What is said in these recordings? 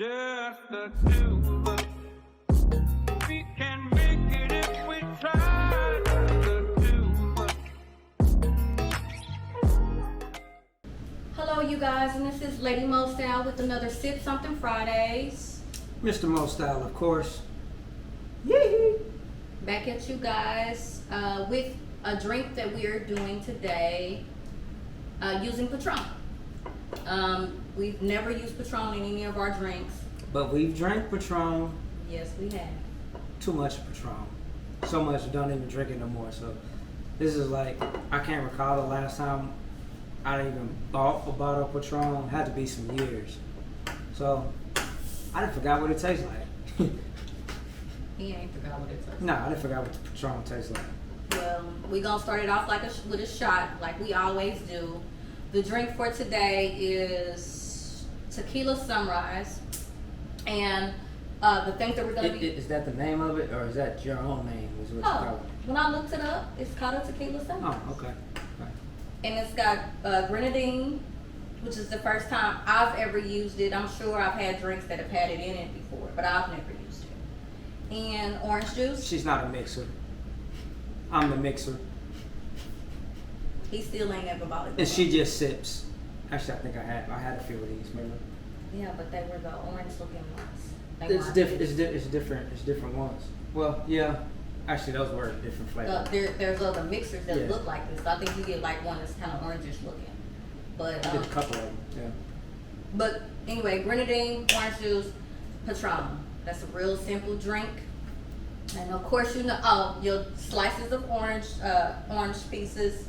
Just the two of us. We can make it if we try. The two of us. Hello, you guys, and this is Lady Mo Style with another Sip Something Fridays. Mr. Mo Style, of course. Yee! Back at you guys with a drink that we are doing today using Patron. We've never used Patron in any of our drinks. But we've drank Patron. Yes, we have. Too much Patron. So much, don't even drink it no more. So this is like, I can't recall the last time I even bought a bottle of Patron. It had to be some years. So I done forgot what it tastes like. He ain't forgot what it tastes. No, I didn't forgot what the Patron tastes like. Well, we're going to start it off with a shot like we always do. The drink for today is Tequila Sunrise. And the thing that we're going to be... Is that the name of it, or is that your own name? Is what you call it? When I looked it up, it's called a Tequila Sunrise. Oh, okay. And it's got grenadine, which is the first time I've ever used it. I'm sure I've had drinks that have had it in it before, but I've never used it. And orange juice. She's not a mixer. I'm the mixer. He still ain't ever bought it. And she just sips. Actually, I think I had a few of these, remember? Yeah, but they were the orange looking ones. It's different. It's different ones. Well, yeah. Actually, those were different flavors. There's other mixers that Yeah. look like this. I think you get like one that's kind of orangish looking. But I did a couple of them. Yeah. But anyway, grenadine, orange juice, Patron. That's a real simple drink. And of course, you know, your slices of orange pieces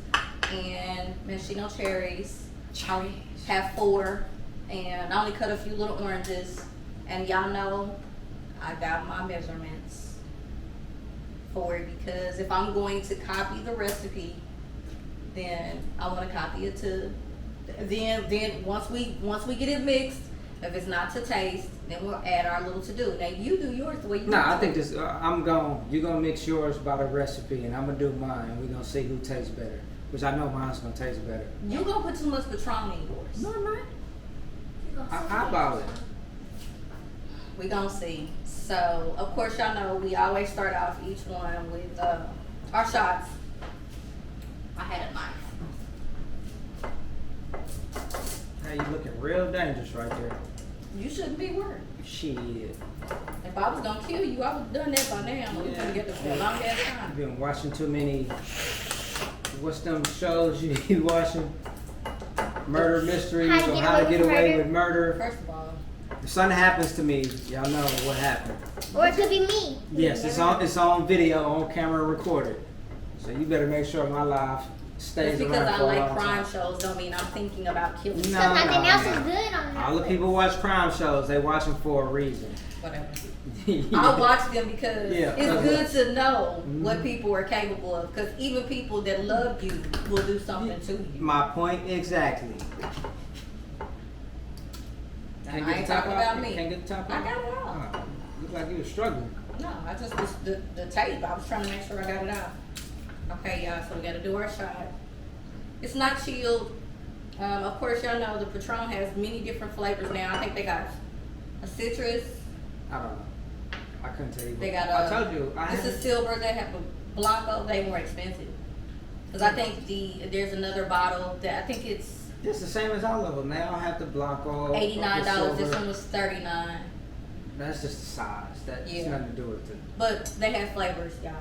and maraschino cherries. I have 4, and I only cut a few little oranges. And y'all know, I got my measurements for it because if I'm going to copy the recipe, then I want to copy it to. Then once we get it mixed, if it's not to taste, then we'll add our little to do. Now you do yours the way you. I think this. You're gonna mix yours by the recipe, and I'm gonna do mine. We're gonna see who tastes better, which I know mine's gonna taste better. You gonna put too much Patron in yours? No, I'm not. I bought it. We gonna see. So of course y'all know we always start off each one with our shots. I had a knife. Hey, you looking real dangerous right there. You shouldn't be worried. Shit. If I was gonna kill you, I would have done that by now. We gonna get this for a long ass time. You've been watching too many. What's them shows you be watching? Murder mysteries or how to get away with murder. First of all, If something happens to me, y'all know what happened. Or it could be me. Yes, it's on video, on camera, recorded. So you better make sure my life stays just because around I for a like long crime time. shows don't mean I'm thinking about killing you. No. Because nothing else is good on All the Netflix. people watch crime shows. They watch them for a reason. Whatever. I watch them because Yeah, it's good to know Mhm. what people are capable of. Because even people that love you will do something to you. My point exactly. I ain't talking about me. Can't get the top I off? got it all. Oh, look like you were struggling. No, I just was the tape. I was trying to make sure I got it out. Okay, y'all. So we got to do our shot. It's not chilled. Of course, y'all know the Patron has many different flavors now. I think they got a citrus. I don't know. I couldn't tell you. They got I told you. This is silver. They have a blanco. They more expensive. Because I think there's another bottle that I think it's It's the same as all of them. They all have the blanco. $89. This silver. one was $39. That's just the size. That's Yeah. nothing to do with it. But they have flavors, y'all.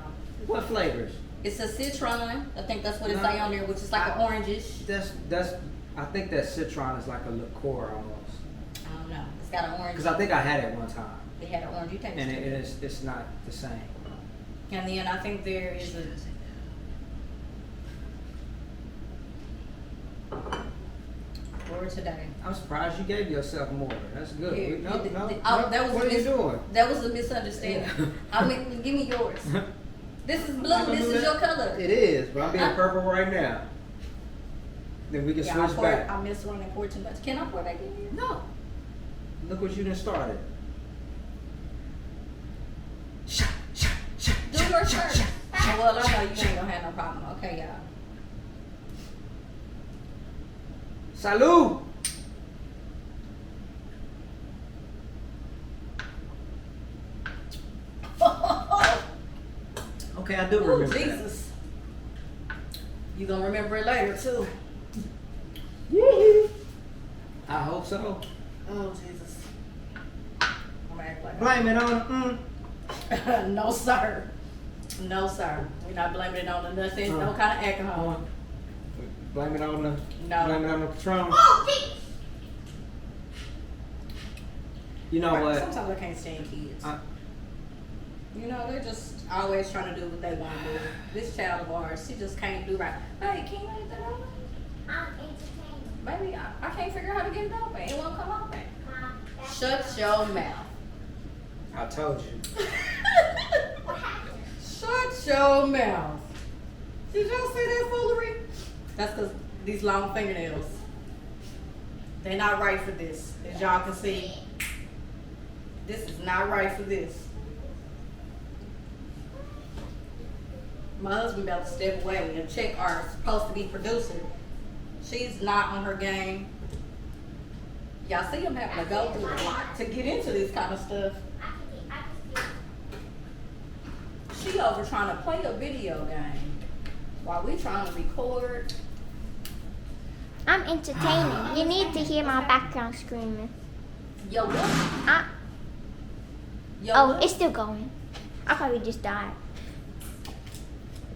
What flavors? It's a citron. I think that's what it No. say on there, which is like an orangish. That's. I think that citron is like a liqueur almost. I don't know. It's got an orange. Because I think I had it one time, It had an orangey taste. and to it. it's not the same. And then I think there is a. For today. I'm surprised you gave yourself more. That's good. Here, No, you- no, oh, no. that was What a are you doing? That was a misunderstanding. Yeah. I mean, give me yours. This is blue. I'm gonna This do is that. your color. It is, but I'm being Huh? purple right now. Then we can Yeah, switch back. I messed around and poured too much. Can I pour back in here? No. Look what you done started. Shot, shot, shot, Do shot, yours shot, first. shot, shot, Well, I know shot, you ain't shot. gonna have no problem. Okay, y'all. Salud. Yeah, I do Oh, remember that. Jesus. You gonna remember it later too. I hope so. Oh, Jesus. I'm gonna act like Blame it on No, sir. No, sir. We're not blaming it on the nothing, no kind of alcohol. Blame it on the No. blame it on the Patron. Oh, jeez. You know what? Sometimes I can't stand kids. You know, they're just always trying to do what they want to do. This child of ours, she just can't do right. Hey, can you get that open? I'm entertained. Baby, I can't figure out how to get it open. It won't come open. Mom, that's Shut your mouth. I told you. what happened. Shut your mouth. Did y'all see that foolery? That's because these long fingernails. They're not right for this. As y'all can see, this is not right for this. My husband about to step away and check our supposed to be producer. She's not on her game. Y'all see him having to go through a lot to get into this kind of stuff. I can see. She over trying to play a video game while we trying to record. I'm entertaining. You need to hear my background screaming. Yo, what? Yo, Oh, what? it's still going. I probably just died.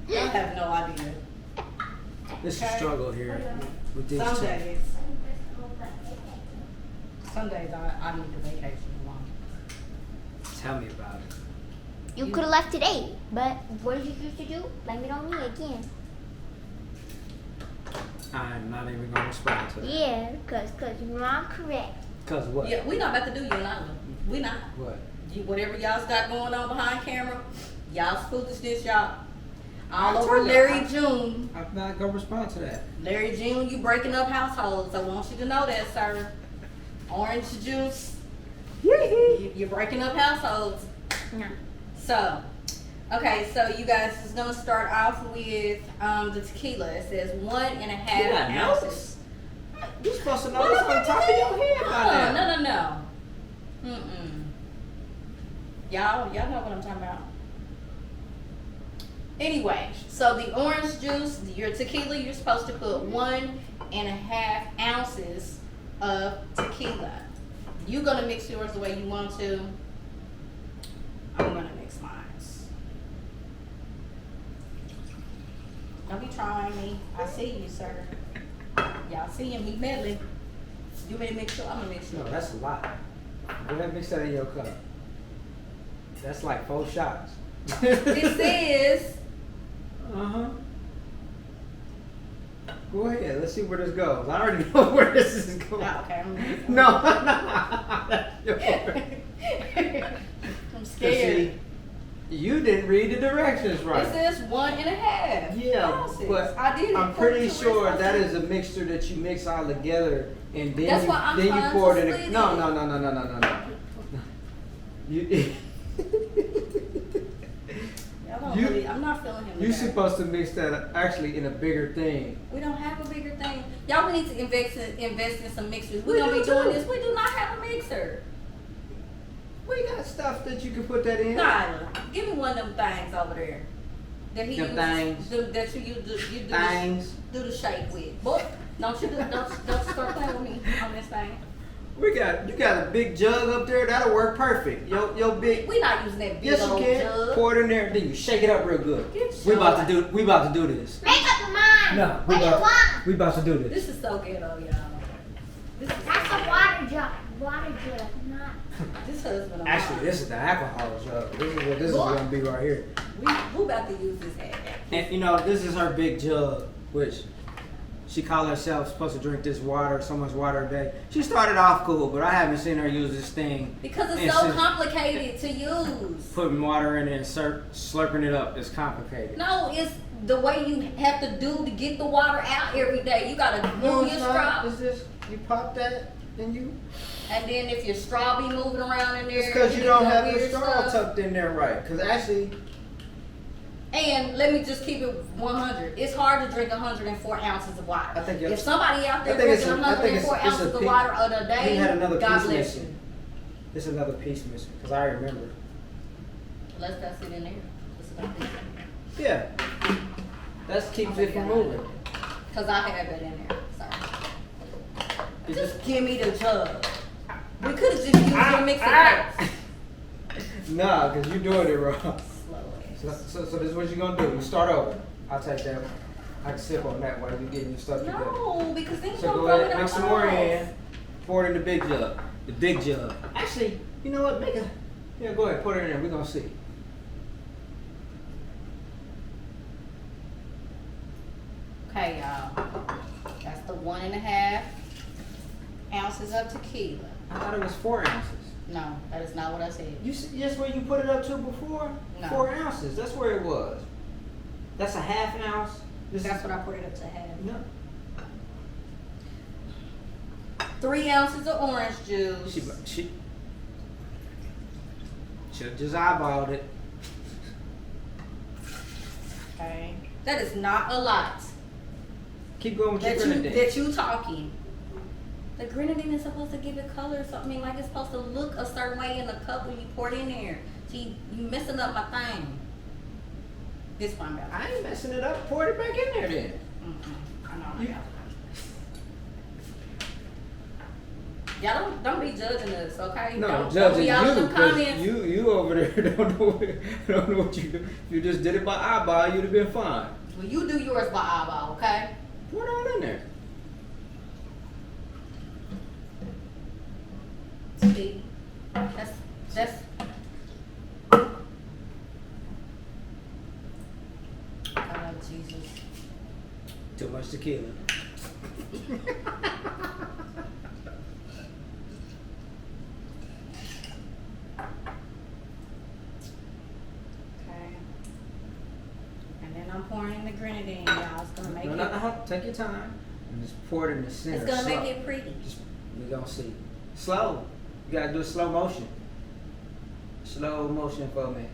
I have no idea. This is a struggle here with these Some two. days, some days I need a vacation alone. Tell me about it. You could have left today, but what did you used to do? Blame it on me again. I'm not even gonna respond to that. Yeah, cause you're not correct. Cause what? Yeah, we not about to do you and I. We not. What? Whatever y'all's got going on behind camera, y'all's foolishness, y'all. All I over told you, Larry June. I'm not gonna respond to that. Larry June, you breaking up households. I want you to know that, sir. Orange juice. You're breaking up households. No. So, okay, so you guys is gonna start off with the tequila. It says 1.5 You got ounces. notes? You're supposed to know this on top of your head by now. No. Y'all know what I'm talking about. Anyway, so the orange juice, your tequila, you're supposed to put 1.5 ounces of tequila. You're gonna mix yours the way you want to. I'm gonna mix mine. Don't be trying me. I see you, sir. Y'all see him, he meddling. You ready to mix sure? I'm gonna mix sure. No, that's a lot. Go ahead and mix that in your cup. That's like 4 shots. This is Uh-huh. Go ahead. Let's see where this goes. I already know where this is going. okay. No. That's yours. I'm See, scared. you didn't read the directions right. It says 1.5 Yeah, ounces. but I did it I'm according pretty to sure recipe. that is a mixture that you mix all together and then That's why I'm then you trying pour to it in. split No. it. You I'm not feeling him. you're today. supposed to mix that actually in a bigger thing. We don't have a bigger thing. Y'all, we need to invest in some mixers. We We're gonna do be doing too. this. We do not have a mixer. We got stuff that you can put that in. Nyla, give me one of them things over there. That he Them uses, things. that you use. You do Things. do the shake with. Boy, don't start playing with me on this thing. You got a big jug up there, that'll work perfect. Yo big We not using that big Yes you old can. jug. Pour it in there, then you shake it up real good. Get We your about to do this. Make up your mind. No, What do you want? we about to do this. This is so ghetto, y'all. This is That's a water jug. Water jug, not. this husband of Actually, mine. this is the alcohol jug. This is what this is gonna be right here. We about to use this hat. And you know, this is her big jug, which she called herself supposed to drink this water, so much water a day. She started off cool, but I haven't seen her use this thing. Because it's And so since complicated to use. Putting water in it and slurping it up is complicated. No, it's the way you have to do to get the water out every day. You gotta move your straw. Is this you pop that and you? And then if your straw be moving around in there, It's because you get don't that have your weird straw stuff. tucked in there right. Because actually, And let me just keep it 100. It's hard to drink 104 ounces of water. I think you're- if somebody out there I think it's drinking a- I think it's- 104 it's a ounces of piece- water a day, we had another God piece bless missing. you. It's another piece missing. Because I remember. Let's not sit in there. Let's not sit in there. Yeah. That keeps it from moving. Cause I have it in there. Sorry. You Just give me the jug. We could have just used your mixing cups. Nah, cause you doing it wrong. Slow ass. So this is what you're gonna do. You start over. I'll take that one. I can sip on that while you're getting your stuff together. No, because then you So don't go throw ahead, it mix some more in. Pour it in the big jug. The big jug. Actually, you know what? Yeah, go ahead. Put it in there. We're gonna see. Okay, y'all. That's the 1.5 ounces of tequila. I thought it was 4 ounces. No, that is not what I said. You see, that's where you put it up to before? No. 4 ounces. That's where it was. That's a half ounce. That's what I put it up to have. No. 3 ounces of orange juice. She just eyeballed it. Okay. That is not a lot. Keep going with your grenadine. That you talking. The grenadine is supposed to give it color, so I mean, like it's supposed to look a certain way in the cup when you pour it in there. See, you messing up my thing. This one better. I ain't messing it up. Pour it back in there then. I know. Y'all don't be judging us, okay? No, don't judging be all in you, them because comments. you over there don't know what you do. If you just did it by eyeball, you'd have been fine. Well, you do yours by eyeball, okay? Pour it all in there. See, that's. Oh Jesus! Too much tequila. Okay. And then I'm pouring in the grenadine, y'all. It's gonna make No, take your time and just pour it in the center. It's gonna slow. make it pretty. We gonna see. Slow. You gotta do slow motion. Slow motion for me.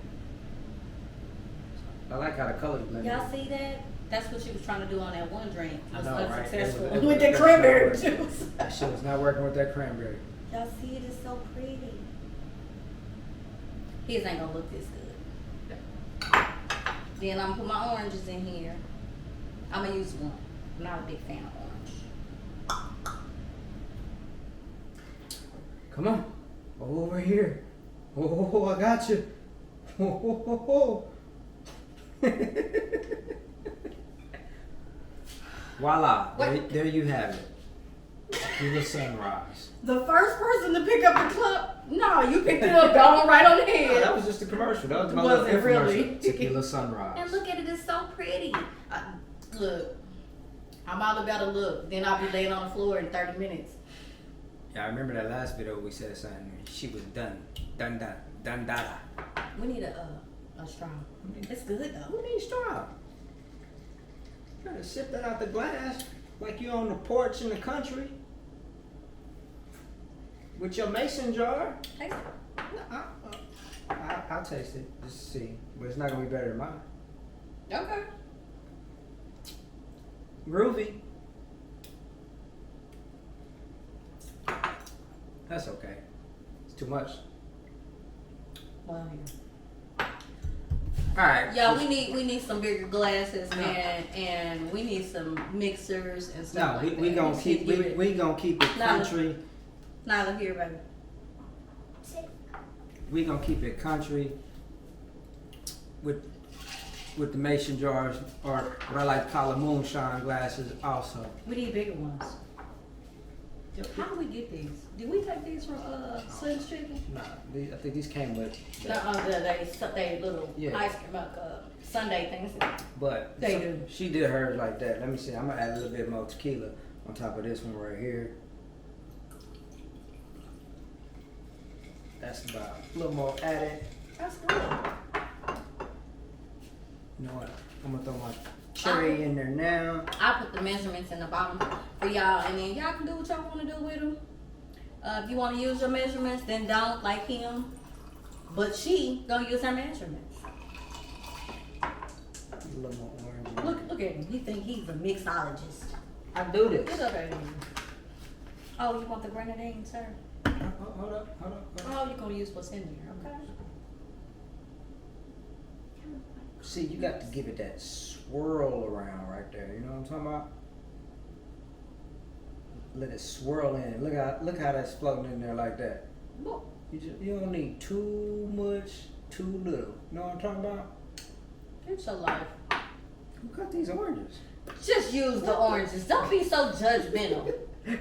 I like how the colors blend. Y'all see that? That's what she was trying to do on that one drink. It I was know, right? unsuccessful It was- with the that's cranberry not working. juice. That shit was not working with that cranberry. Y'all see it? It's so pretty. His ain't gonna look this good. Then I'm gonna put my oranges in here. I'm gonna use one. I'm not a big fan of orange. Come on. Over here. Oh, I got you. Oh. Voila. There you have it. Tequila Sunrise. The first person to pick up the cup? No, you picked it up, going right on the No, head. that was just a commercial. That was my Was little it really? infomercial. Tequila Sunrise. And look at it, it's so pretty. Look, I'm all about to look. Then I'll be laying on the floor in 30 minutes. Yeah, I remember that last video we said something. She was done. Done. We need a straw. It's good though. Who needs straw? You gotta sip that out the glass like you on the porch in the country with your mason jar. Taste it. No, I'll taste it just to see, but it's not gonna be better than mine. Okay. Groovy. That's okay. It's too much. Well, here. All right. Yeah, we need some bigger glasses, man, and we need some mixers and stuff No, like we that. gonna keep we gonna keep it country. Nyla, here, baby. We gonna keep it country with the mason jars, or what I like to call the moonshine glasses also. We need bigger ones. How do we get these? Did we take these from Slim's Chicken? Nah, I think these came with. They little Yeah. ice cream Sunday things. But They do. She did hers like that. Let me see. I'm gonna add a little bit more tequila on top of this one right here. That's about a little more added. That's good. You know what? I'm gonna throw my cherry in there now. I put the measurements in the bottom for y'all, and then y'all can do what y'all want to do with them. If you want to use your measurements, then don't, like him. But she gonna use her measurements. A little more orange. Look at him. He think he's a mixologist. I do this. Get up at him. Oh, you want the grenadine, sir? Hold up. Oh, you're gonna use what's in there, okay? See, you got to give it that swirl around right there. You know what I'm talking about? Let it swirl in. Look how that's floating in there like that. You don't need too much, too little. You know what I'm talking about? It's your life. Who got these oranges? Just use the oranges. Don't be so judgmental.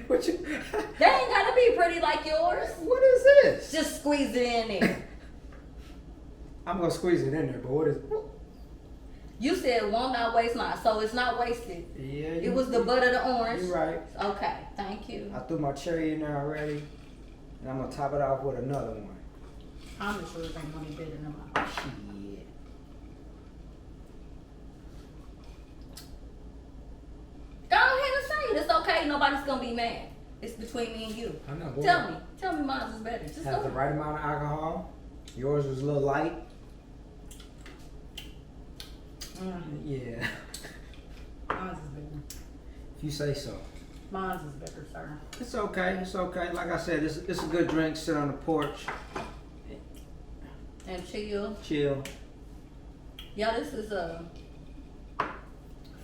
What you? They ain't gotta be pretty like yours. What is this? Just squeeze it in there. I'm gonna squeeze it in there, but what is? You said won't not waste not, so it's not wasted. Yeah. It was the butt of the orange. You're right. Okay, thank you. I threw my cherry in there already, and I'm gonna top it off with another one. I'm sure it ain't gonna be better than mine. Shit. Go ahead and say it. It's okay. Nobody's gonna be mad. It's between me and you. I'm not going. Tell me mine is better. Just Has go. the right amount of alcohol. Yours was a little light. Yeah. Mine's is better. If you say so. Mine's is better, sir. It's okay. It's okay. Like I said, it's a good drink. Sit on the porch. And chill. Chill. Yeah, this is a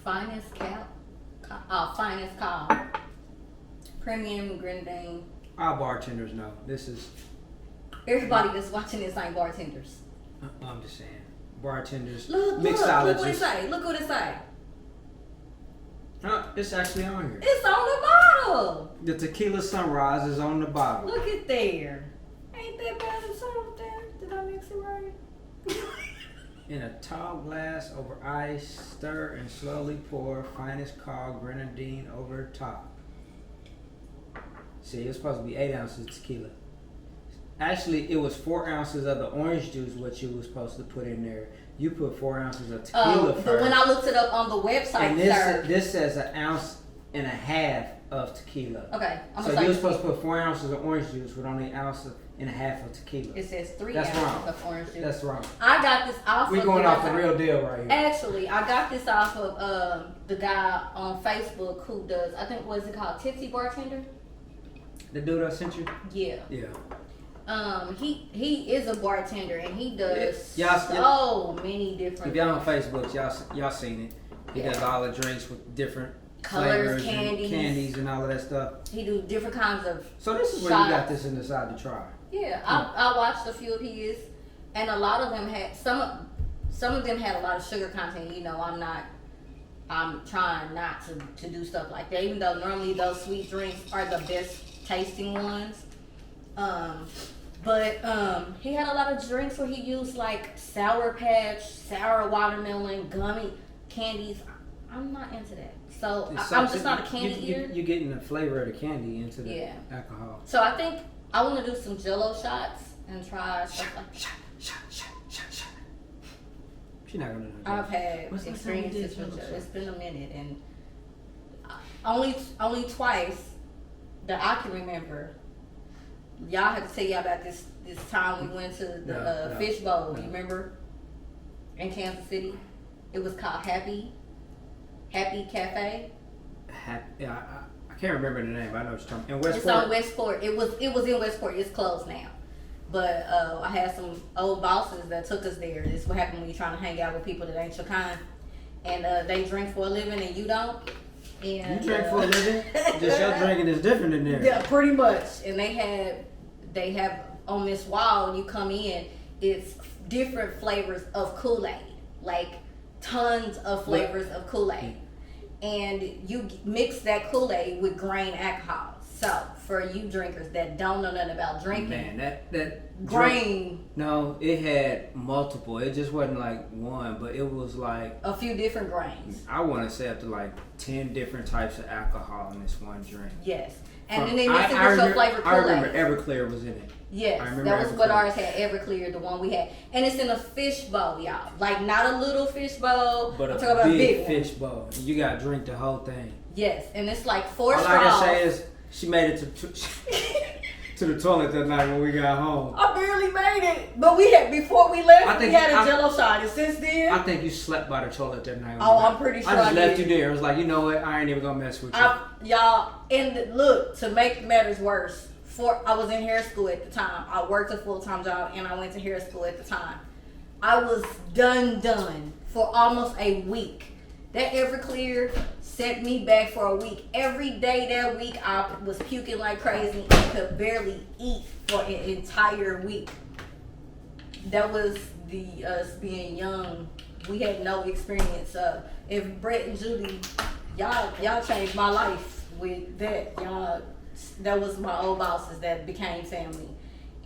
finest call. Premium grenadine. Our bartenders know. This is. Everybody that's watching this ain't bartenders. I'm just saying. Bartenders. Look what it say. Look what it say. It's actually on here. It's on the bottle. The Tequila Sunrise is on the bottle. Look at there. Ain't that bad of something? Did I mix it right? In a tall glass over ice, stir and slowly pour finest call grenadine over top. See, it's supposed to be 8 ounces of tequila. Actually, it was 4 ounces of the orange juice what you were supposed to put in there. You put 4 ounces of tequila first. But when I looked it up on the website, and sir. this says 1.5 ounces of tequila. Okay, So you were supposed to put 4 ounces of orange juice with only 1.5 ounces of tequila. It says 3 That's ounces wrong. of orange juice. That's wrong. I got this off We're of going the off the website. real deal right here. Actually, I got this off of the guy on Facebook who does, I think, what is it called? Tipsy Bartender? The dude I sent you? Yeah. Yeah. He is a bartender and he does Yeah. so many different If y'all on Facebook, y'all seen it. He does all the drinks with different colors, flavors and candies and all of that stuff. He do different kinds of So this is where shots. you got this in the side to try. Yeah, I watched a few of his, and a lot of them had some of them had a lot of sugar content. You know, I'm trying not to do stuff like that, even though normally those sweet drinks are the best tasting ones. But he had a lot of drinks where he used like Sour Patch, sour watermelon, gummy candies. I'm not into that. So I'm just not a candy eater. You're getting the flavor of the candy into the alcohol. So I think I want to do some Jello shots and try stuff like that. Shot. She's not gonna do that. I've had What's the experiences time we with did Jello. Jello It's been a minute, and only twice that I can remember. Y'all had to tell y'all about this time we went to the Fish Bowl. You remember? In Kansas City, it was called Happy Cafe. I can't remember the name. But I know what you're talking. In Westport. It's on Westport. It was in Westport. It's closed now. But I had some old bosses that took us there. This is what happened when you're trying to hang out with people that ain't your kind, and they drink for a living and you don't. And, you drink for a living? Just your drinking is different than theirs. Yeah, pretty much. And they have on this wall. You come in, it's different flavors of Kool-Aid, like tons of flavors of Kool-Aid, and you mix that Kool-Aid with grain alcohol. So for you drinkers that don't know nothing about drinking, Man, that grain. No, it had multiple. It just wasn't like one, but it was like A few different grains. I want to say up to like 10 different types of alcohol in this one drink. Yes. And then they mix it with your flavored I remember Kool-Aid. Everclear was in it. Yes, I remember that was what Everclear. ours had, Everclear, the one we had. And it's in a fish bowl, y'all. Like, not a little fish bowl. But I'm a talking about big one. fish bowl. You got to drink the whole thing. Yes, and it's like 4 All straws. I can say is she made it to the toilet that night when we got home. I barely made it. But before we left, we had a Jello shot. And since then, I think you slept by the toilet that night. I'm pretty sure I just left did. you there. I was like, you know what? I ain't even going to mess with you. Y'all, and look, to make matters worse, I was in hair school at the time. I worked a full-time job, and I went to hair school at the time. I was done for almost a week. That Everclear set me back for a week. Every day that week, I was puking like crazy and could barely eat for an entire week. That was us being young. We had no experience. If Brett and Judy, y'all changed my life with that. Y'all, that was my old bosses that became family,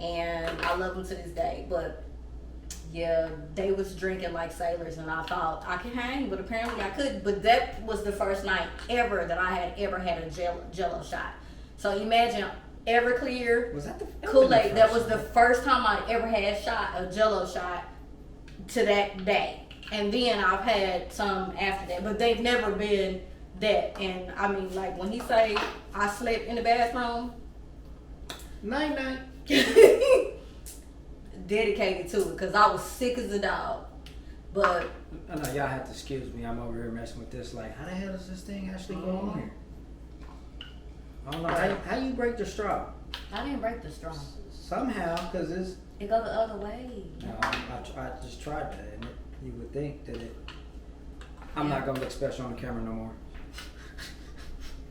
and I love them to this day. But yeah, they was drinking like sailors, and I thought I could hang, but apparently I couldn't. But that was the first night ever that I had ever had a Jello shot. So imagine Everclear, Was that the Kool-Aid. That was the first time I ever had a Jello shot to that day. And then I've had some after that, but they've never been that. And I mean, like when he say I slept in the bathroom, night night. dedicated to it because I was sick as a dog. But I know y'all have to excuse me. I'm over here messing with this. Like, how the hell does this thing actually go on here? I don't know. How you break the straw? I didn't break the straw. Somehow, because it's. It go the other way. No, I just tried that, and you would think that it. I'm not gonna look special on the camera no more.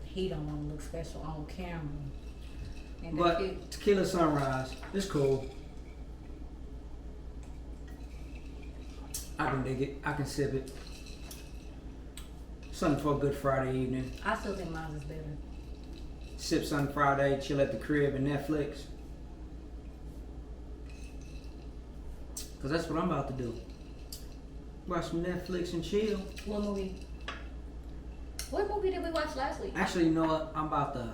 He don't want to look special on camera. And But Tequila Sunrise, it's cool. I can dig it. I can sip it. Something for a good Friday evening. I still think mine is better. Sip something Friday, chill at the crib and Netflix. Cause that's what I'm about to do. Watch some Netflix and chill. What movie? What movie did we watch last week? Actually, you know what? I'm about to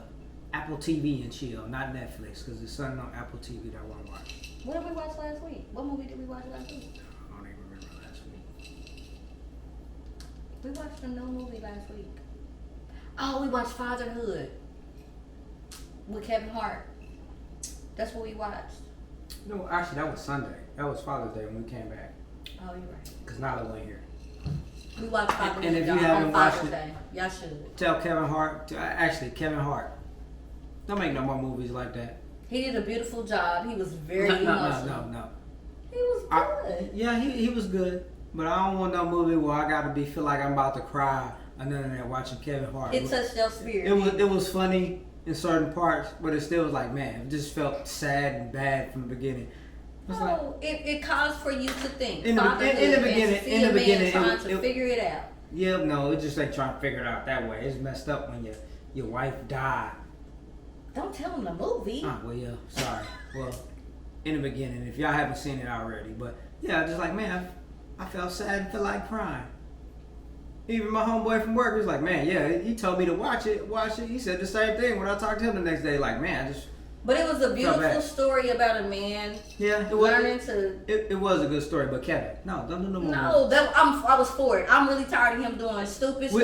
Apple TV and chill, not Netflix, cause there's something on Apple TV that I want to watch. What did we watch last week? What movie did we watch last week? I don't even remember last week. We watched a new movie last week. Oh, we watched Fatherhood with Kevin Hart. That's what we watched. No, actually, that was Sunday. That was Father's Day when we came back. Oh, you're right. Cause Nyla wasn't here. We watched Fatherhood And if you on haven't watched Father's it- Day. Y'all should. Tell Kevin Hart. Actually, Kevin Hart. Don't make no more movies like that. He did a beautiful job. He was very No. emotional. He was good. Yeah, he was good. But I don't want no movie where I gotta feel like I'm about to cry and then there watching Kevin Hart. It touched your spirit. It was funny in certain parts, but it still was like, man, it just felt sad and bad from the beginning. It's like, No, it calls for you to think. In the Fatherhood beginning- and see in the a man beginning, trying to it- figure it out. yeah, no, it just ain't trying to figure it out that way. It's messed up when your wife died. Don't tell him the movie. Well, yeah, sorry. Well, in the beginning, if y'all haven't seen it already, but yeah, just like, man, I felt sad and felt like crying. Even my homeboy from work was like, man, yeah, he told me to watch it. He said the same thing when I talked to him the next day. Like, man, I just. But it was a beautiful bad. story about a man Yeah, it was. learning to. It was a good story, but Kevin, no, don't do no more. No, I was for it. I'm really tired of him doing stupid. So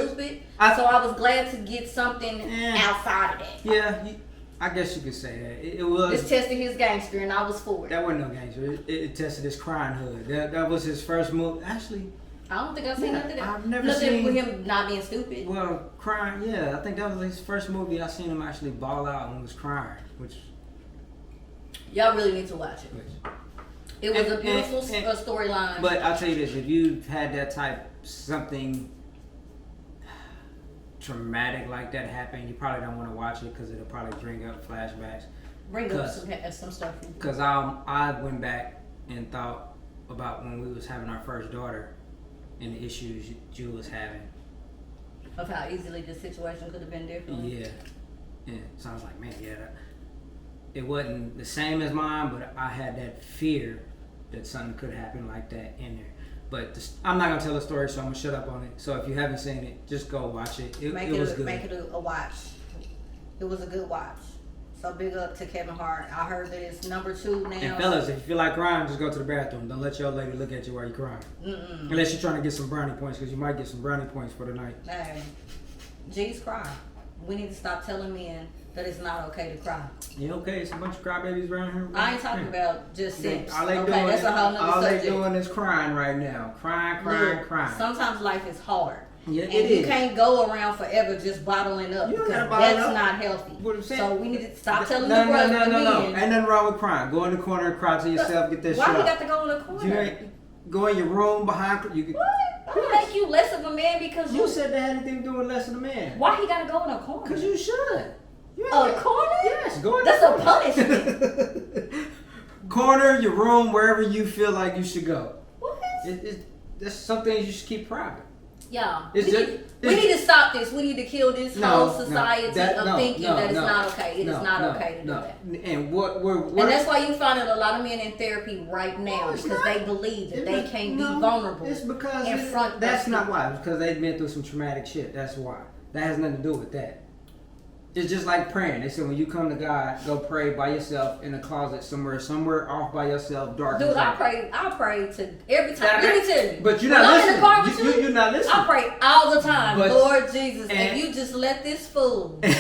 I was glad to get something outside of that. Yeah, I guess you could say that. It was. It's testing his gangster, and I was for it. That wasn't no gangster. It tested his crying hood. That was his first move. Actually, I don't think I've seen nothing. I've never nothing seen with him not being stupid. well, crying. Yeah, I think that was his first movie. I seen him actually ball out and was crying, which. Y'all really need to watch it. It was a beautiful storyline. But I'll tell you this: if you've had that type something traumatic like that happen, you probably don't want to watch it because it'll probably bring up flashbacks. Bring up some stuff. Because I went back and thought about when we was having our first daughter and the issues you was having. Of how easily the situation could have been different. Yeah. And so I was like, man, yeah. It wasn't the same as mine, but I had that fear that something could happen like that in there. But I'm not gonna tell the story, so I'm gonna shut up on it. So if you haven't seen it, just go watch it. It was good. Make it a watch. It was a good watch. So big up to Kevin Hart. I heard that it's number 2 now. And fellas, if you feel like crying, just go to the bathroom. Don't let your old lady look at you while you're crying. Unless you're trying to get some brownie points, because you might get some brownie points for the night. Hey, G's cry. We need to stop telling men that it's not okay to cry. Yeah, okay. It's a bunch of crybabies around here. I ain't talking about just sex. All they Okay, doing, that's a whole nother all subject. they doing is crying right now. Crying. Sometimes life is hard. Yeah, and it you is. can't go around forever just bottling up You don't because gotta bottle that's up. not healthy. What I'm saying- So we need to stop telling No. the brothers Ain't nothing wrong with crying. Go in the corner and cry to yourself. Get that shit Why we out. got to go in the corner? go in your room behind. You What? Don't make you less of a man because You said that had anything to do with less than a man. Why he gotta go in a corner? Because you should. A corner? Yes, go in That's the a punishment. corner, your room, wherever you feel like you should go. What? That's some things you should keep private. Y'all, It's we need to stop this. We need to kill this whole society of thinking that it's not okay. It is not okay to do that. And what And that's why you find a lot of men in therapy right now because they believe that they can't be vulnerable It's because in front. that's of not people. why. It's because they've been through some traumatic shit. That's why. That has nothing to do with that. It's just like praying. They said when you come to God, go pray by yourself in a closet somewhere off by yourself, dark. Dude, I pray to every time. Let me tell you. But you're when not I'm in the car listening. with You're not listening. I pray all the time. But- Lord Jesus, if and- you just let this fool. But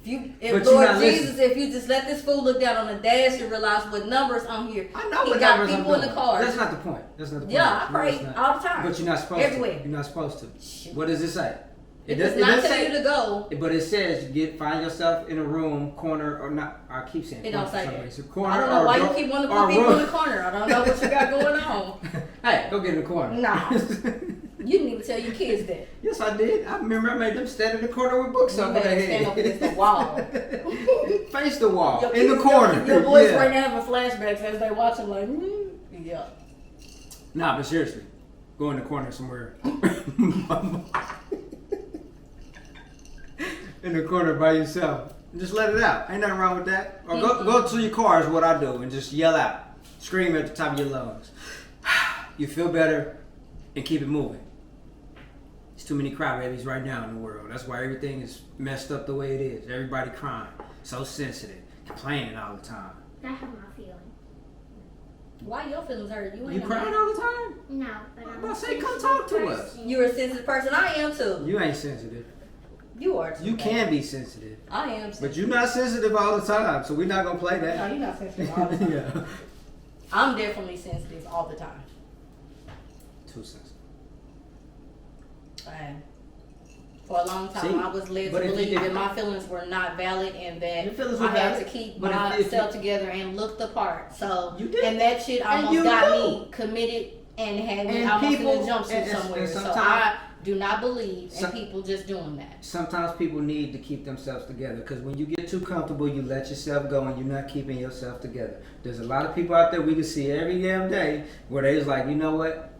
you're Lord not Jesus, listening. if you just let this fool look down on the dash and realize what numbers on here. I know he what got numbers I'm people in doing. the car. That's not the point. That's not the point. Yeah, I No, pray it's not. all the time. But you're not supposed Everywhere. to. You're not supposed to. Shoot. What does it say? It does not tell you to go. But it says find yourself in a room, corner, or not. I keep saying It corner don't for say some that. reason. Corner I don't know or why door- you keep wanting to or put people room. in the corner. I don't know what you got going on. Hey, go get in the corner. Nah. You didn't even tell your kids that. Yes, I did. I remember I made them stand in the corner with books You over made their them stand up against the wall. head. Face the wall. Your In the kids- corner. Your boys Yeah. right now having flashbacks as they watching like, yeah. Nah, but seriously, go in the corner somewhere. In the corner by yourself. Just let it out. Ain't nothing wrong with that. Or go to your car is what I do and just yell out. Scream at the top of your lungs. You feel better and keep it moving. There's too many crybabies right now in the world. That's why everything is messed up the way it is. Everybody crying. So sensitive. Complaining all the time. I have my feeling. Why your feelings hurt? You ain't You no crying man. all the time? No, but I'm I'm about to a say, come sensitive talk to us. person. You're a sensitive person. I am too. You ain't sensitive. You are too. You man. can be sensitive. I am sensitive. But you're not sensitive all the time, so we're not gonna play No, that. you're not sensitive all the time. Yeah. I'm definitely sensitive all the time. Too sensitive. And for a long time, See, I was led to but if you- believe if- that my feelings were not valid and that Your feelings were I had valid, to keep but if myself you- together and look the part. So, You did. and that shit And almost you got do. me committed and had me And almost people- in a jumpsuit and somewhere. So sometimes- I do not believe in Some- people just doing that. Sometimes people need to keep themselves together because when you get too comfortable, you let yourself go and you're not keeping yourself together. There's a lot of people out there we can see every damn day where they was like, you know what?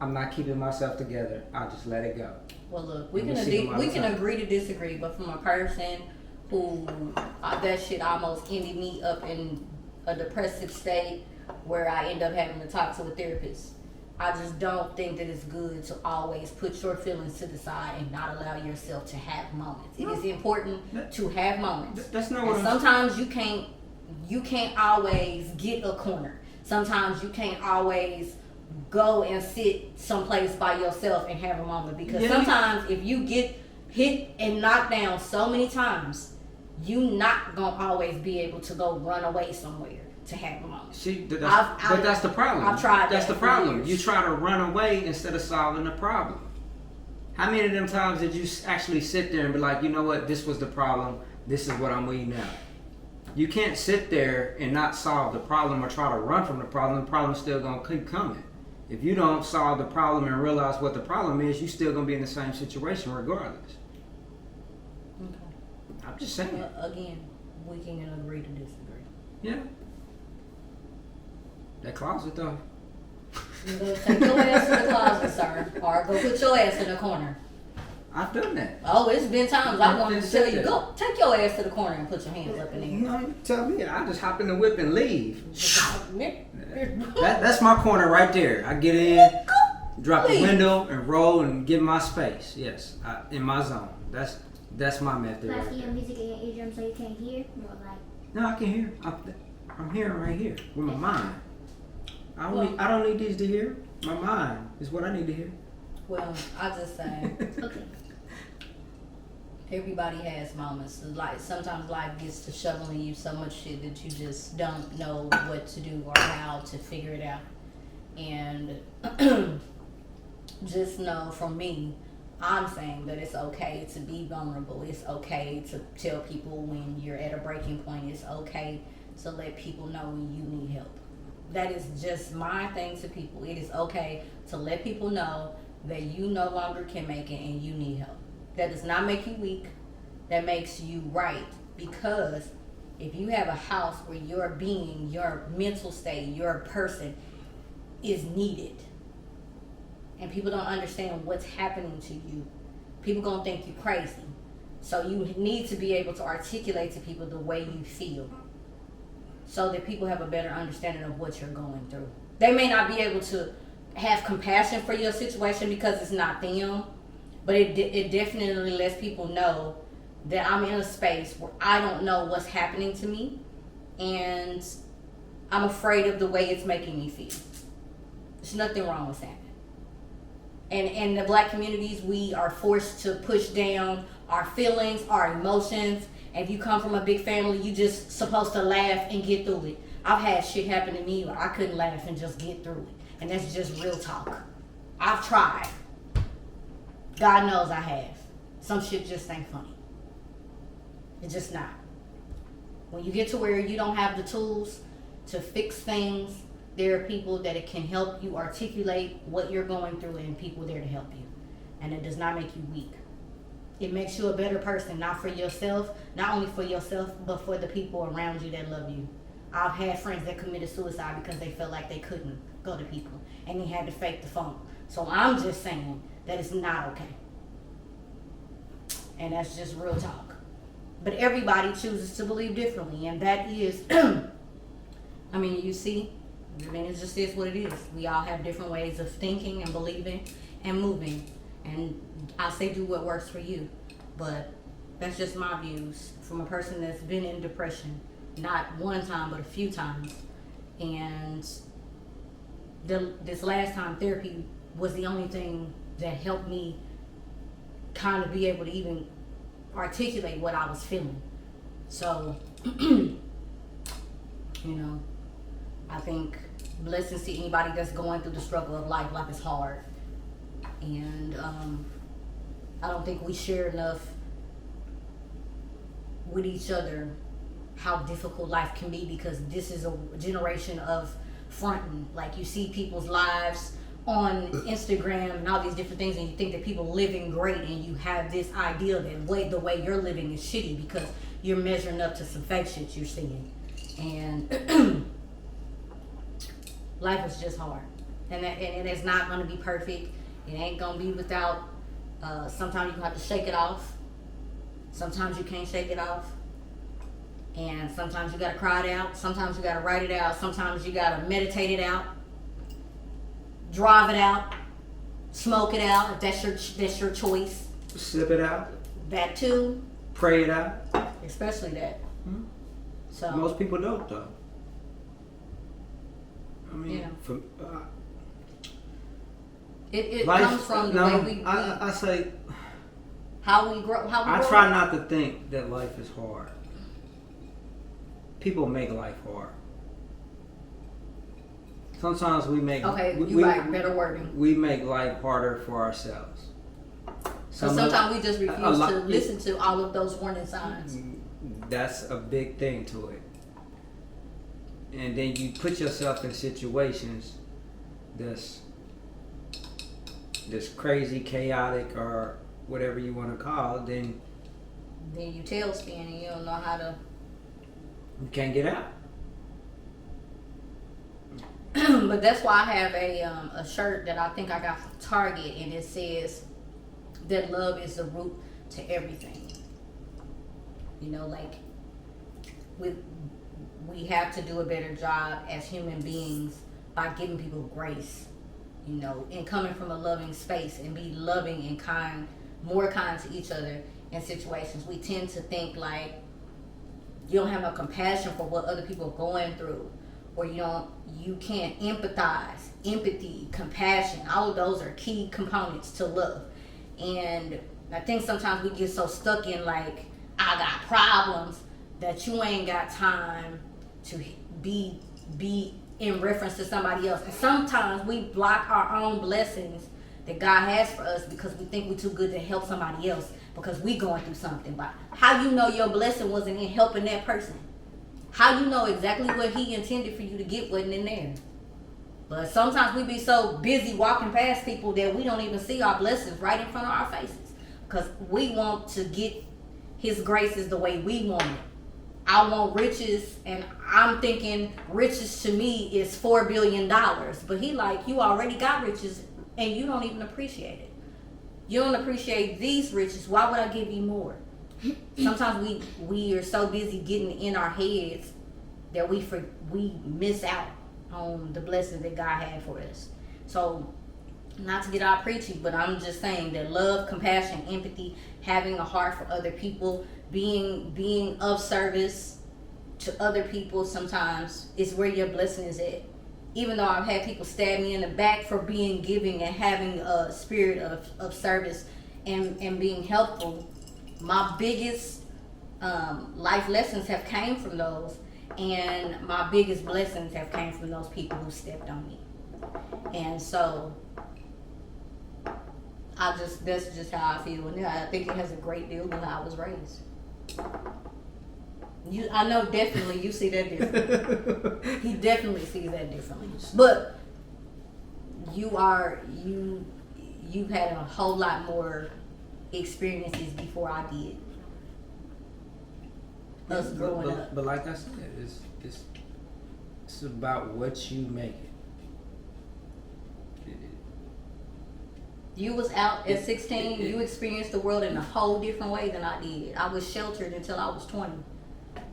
I'm not keeping myself together. I'll just let it go. Well, look, we And can we see them all we the can time. agree to disagree, but from a person who that shit almost ended me up in a depressive state where I end up having to talk to a therapist. I just don't think that it's good to always put your feelings to the side and not allow yourself to have moments. It is important to have moments. That's not And what I'm sometimes you can't always get a corner. Sometimes you can't always go and sit someplace by yourself and have a moment because Yeah. sometimes if you get hit and knocked down so many times, you not gonna always be able to go run away somewhere to have a moment. See, but I've- that's the problem. I've tried That's that the for problem. years. You try to run away instead of solving the problem. How many of them times did you actually sit there and be like, you know what, this was the problem, this is what I'm weeding out? You can't sit there and not solve the problem or try to run from the problem's still gonna keep coming. If you don't solve the problem and realize what the problem is, you're still gonna be in the same situation regardless. Okay. I'm just saying. Again, we can agree to disagree. Yeah. That closet though. You go take your ass to the closet, sir, or go put your ass in the corner. I've done that. Oh, it's been times I wanted to Just tell sit you, there. go take your ass to the corner and put your hands up in the air. You know, you tell me, I just hop in the whip and leave. Nick. That's my corner right there. I get in, drop the Leave. window, and roll and get my space. Yes, in my zone. That's my method. Plus, Right you have there. music in your eardrum so you can't hear. More like. No, I can hear. I'm hearing right here with my mind. I don't need these to hear. My mind is what I need to hear. Well, I just say Okay. everybody has moments. Like sometimes life gets to shoveling you so much shit that you just don't know what to do or how to figure it out. And just know from me, I'm saying that it's okay to be vulnerable. It's okay to tell people when you're at a breaking point. It's okay to let people know when you need help. that is just my thing to people. It is okay to let people know that you no longer can make it and you need help. That does not make you weak. That makes you right. Because if you have a house where your being, your mental state, your person is needed, and people don't understand what's happening to you, people gonna think you crazy. So you need to be able to articulate to people the way you feel, so that people have a better understanding of what you're going through. They may not be able to have compassion for your situation because it's not them, but it definitely lets people know that I'm in a space where I don't know what's happening to me, and I'm afraid of the way it's making me feel. There's nothing wrong with that. And in the black communities, we are forced to push down our feelings, our emotions. And if you come from a big family, you just supposed to laugh and get through it. I've had shit happen to me where I couldn't laugh and just get through it. And that's just real talk. I've tried. God knows I have. Some shit just ain't funny. It's just not. When you get to where you don't have the tools to fix things, there are people that it can help you articulate what you're going through, and people there to help you. And it does not make you weak. It makes you a better person, not for yourself, not only for yourself, but for the people around you that love you. I've had friends that committed suicide because they felt like they couldn't go to people, and they had to fake the phone. So I'm just saying that it's not okay. And that's just real talk. But everybody chooses to believe differently, and that is, I mean, you see, I mean, it just is what it is. We all have different ways of thinking and believing and moving. And I say do what works for you. But that's just my views from a person that's been in depression. Not one time, but a few times. And this last time, therapy was the only thing that helped me kind of be able to even articulate what I was feeling. So, you know, I think blessings to anybody that's going through the struggle of life. Life is hard. And I don't think we share enough with each other how difficult life can be, because this is a generation of fronting. Like, you see people's lives on Instagram and all these different things, and you think that people living great, and you have this idea that the way you're living is shitty because you're measuring up to some fake shit you're seeing. And life is just hard, and it's not going to be perfect. It ain't going to be without, sometimes you have to shake it off. Sometimes you can't shake it off. And sometimes you got to cry it out. Sometimes you got to write it out. Sometimes you got to meditate it out. Drive it out. Smoke it out if that's your choice. Sip it out. That too. Pray it out. Especially that. Mm-hmm. So most people don't, though. I mean, yeah. It life, comes from the no, way we I say, how we grow. I try not to think that life is hard. People make life hard. Sometimes we make better wording. We make life harder for ourselves. So sometimes we just refuse to listen to all of those warning signs. That's a big thing to it. And then you put yourself in situations that's crazy, chaotic, or whatever you want to call it, then you tailspin and you don't know how to. You can't get out. But that's why I have a shirt that I think I got from Target, and it says that love is the root to everything. You know, like we have to do a better job as human beings by giving people grace, you know, and coming from a loving space, and be loving and kind, more kind to each other in situations. We tend to think like you don't have no compassion for what other people are going through, or you can't empathize. Empathy, compassion, all of those are key components to love. And I think sometimes we get so stuck in like, I got problems, that you ain't got time to be in reference to somebody else. And sometimes we block our own blessings that God has for us because we think we're too good to help somebody else because we going through something. But how you know your blessing wasn't in helping that person? How you know exactly what he intended for you to get wasn't in there? But sometimes we be so busy walking past people that we don't even see our blessings right in front of our faces. Because we want to get his graces the way we want it. I want riches, and I'm thinking riches to me is $4 billion. But he like, you already got riches and you don't even appreciate it. You don't appreciate these riches. Why would I give you more? Sometimes we are so busy getting in our heads that we miss out on the blessings that God had for us. So, not to get all preachy, but I'm just saying that love, compassion, empathy, having a heart for other people, being of service to other people sometimes is where your blessing is at. Even though I've had people stab me in the back for being giving and having a spirit of service and being helpful, my biggest life lessons have came from those, and my biggest blessings have came from those people who stepped on me. And so that's just how I feel, and I think it has a great deal with how I was raised. I know definitely you see that differently. He definitely sees that differently. But you've had a whole lot more experiences before I did. Us growing up. But like I said, it's about what you make it. You was out at 16. You experienced the world in a whole different way than I did. I was sheltered until I was 20.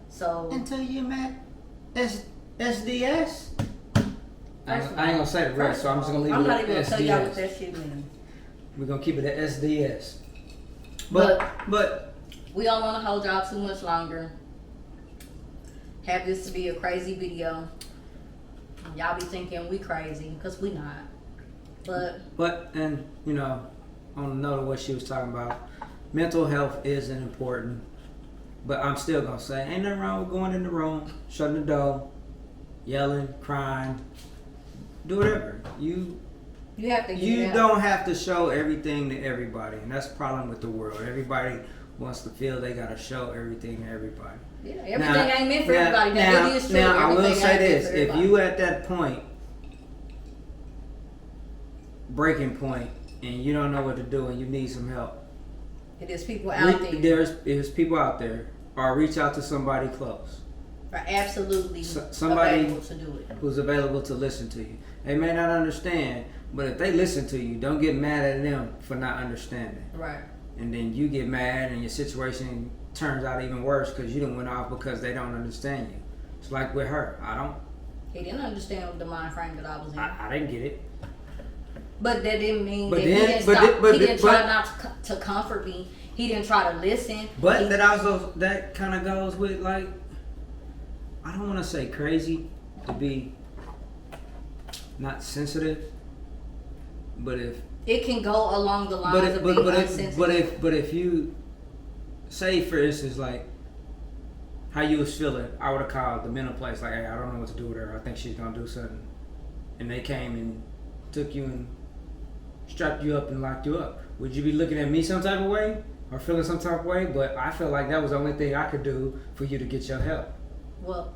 So until you met SDS. I ain't gonna say the rest, so I'm just gonna leave it at SDS. I'm not even gonna tell y'all what that shit means. We're gonna keep it at SDS. But we don't want to hold y'all too much longer. Have this to be a crazy video. Y'all be thinking we crazy, because we not. But and you know, on the note of what she was talking about, mental health isn't important. But I'm still gonna say, ain't nothing wrong with going in the room, shutting the door, yelling, crying, do whatever. You have to. You don't have to show everything to everybody, and that's the problem with the world. Everybody wants to feel they gotta show everything to everybody. Yeah, everything ain't meant for everybody. Now, it is true. Now I will say this: if you at that point, breaking point, and you don't know what to do, and you need some help, there's people out there. There's people out there, or reach out to somebody close. Are absolutely somebody available to do it. Who's available to listen to you. They may not understand, but if they listen to you, don't get mad at them for not understanding. Right. And then you get mad, and your situation turns out even worse because you done went off because they don't understand you. It's like with her. He didn't understand the mind frame that I was in. I didn't get it. But that didn't mean that he didn't try not to comfort me. He didn't try to listen. But that kind of goes with, like, I don't want to say crazy to be not sensitive, but if it can go along the lines of being insensitive. But if you say, for instance, like how you was feeling, I would have called the mental place, like, hey, I don't know what to do with her. I think she's gonna do something, and they came and took you and strapped you up and locked you up. Would you be looking at me some type of way or feeling some type of way? But I feel like that was the only thing I could do for you to get your help. Well,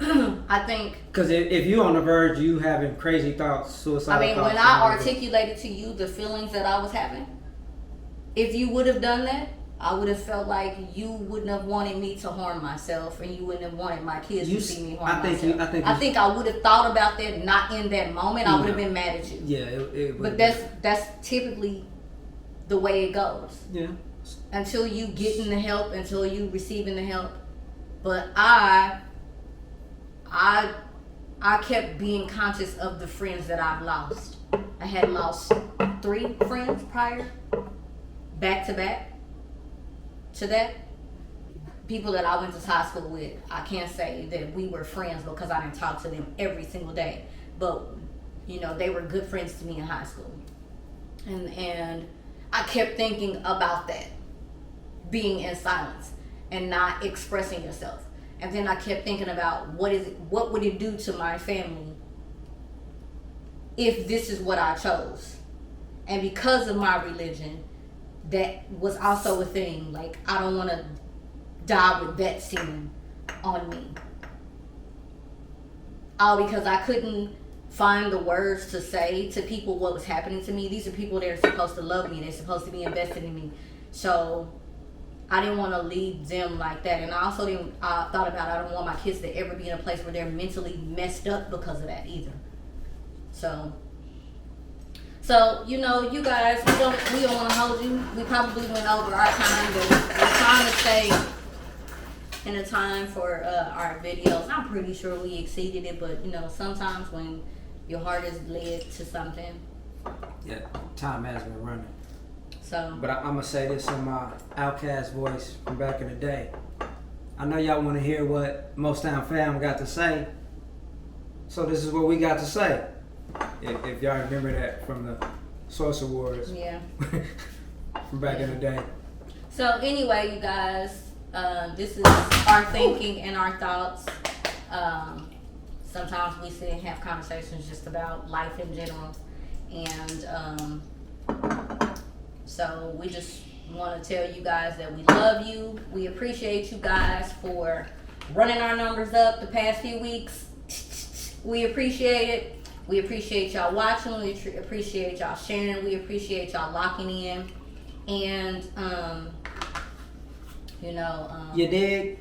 I think... Because if you're on the verge, you having crazy thoughts, suicidal thoughts... when I articulated to you the feelings that I was having, if you would have done that, I would have felt like you wouldn't have wanted me to harm myself, and you wouldn't have wanted my kids to see me harm myself. I think I would have thought about that, not in that moment. I would have been mad at you. Yeah, but that's typically the way it goes. Yeah. Until you getting the help, until you receiving the help. But I kept being conscious of the friends that I've lost. I had lost 3 friends prior, back to back. To that, people that I went to high school with, I can't say that we were friends because I didn't talk to them every single day. But, you know, they were good friends to me in high school. And I kept thinking about that, being in silence and not expressing yourself. And then I kept thinking about what would it do to my family if this is what I chose. And because of my religion, that was also a thing. Like, I don't want to die with that sin on me. All because I couldn't find the words to say to people what was happening to me. These are people that are supposed to love me. They're supposed to be invested in me. So I didn't want to leave them like that. And I also didn't thought about I don't want my kids to ever be in a place where they're mentally messed up because of that either. So you know, you guys, we don't want to hold you. We probably went over our time, but we're trying to stay in a time for our videos. I'm pretty sure we exceeded it, but you know, sometimes when your heart is led to something. Yeah, time has been running. So. But I'm gonna say this in my outcast voice from back in the day. I know y'all want to hear what Most Town Fam got to say, so this is what we got to say. If y'all remember that from the Source Awards. Yeah. From back in the day. So anyway, you guys, this is our thinking and our thoughts. Sometimes we sit and have conversations just about life in general, and so we just want to tell you guys that we love you. We appreciate you guys for running our numbers up the past few weeks. We appreciate it. We appreciate y'all watching. We appreciate y'all sharing. We appreciate y'all locking in. And, you know, You dig?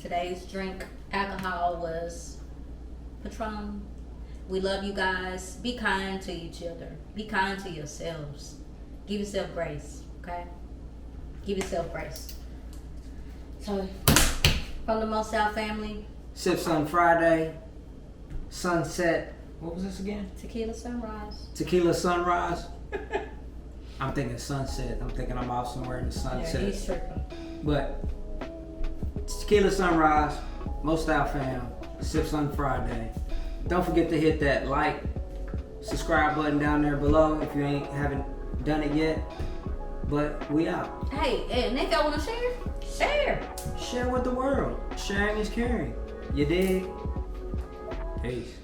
today's drink alcohol was Patron. We love you guys. Be kind to each other. Be kind to yourselves. Give yourself grace, okay? Give yourself grace. So, from the Most Out family, Sip Sun Friday, Sunset. What was this again? Tequila Sunrise. Tequila Sunrise. I'm thinking sunset. I'm thinking I'm off somewhere in the Yeah, sunset. he's tripping. But Tequila Sunrise, Most Out Fam, Sip Sun Friday. Don't forget to hit that like, subscribe button down there below if you haven't done it yet. But we out. Hey, and if y'all want to share, share. Share with the world. Sharing is caring. You dig? Peace.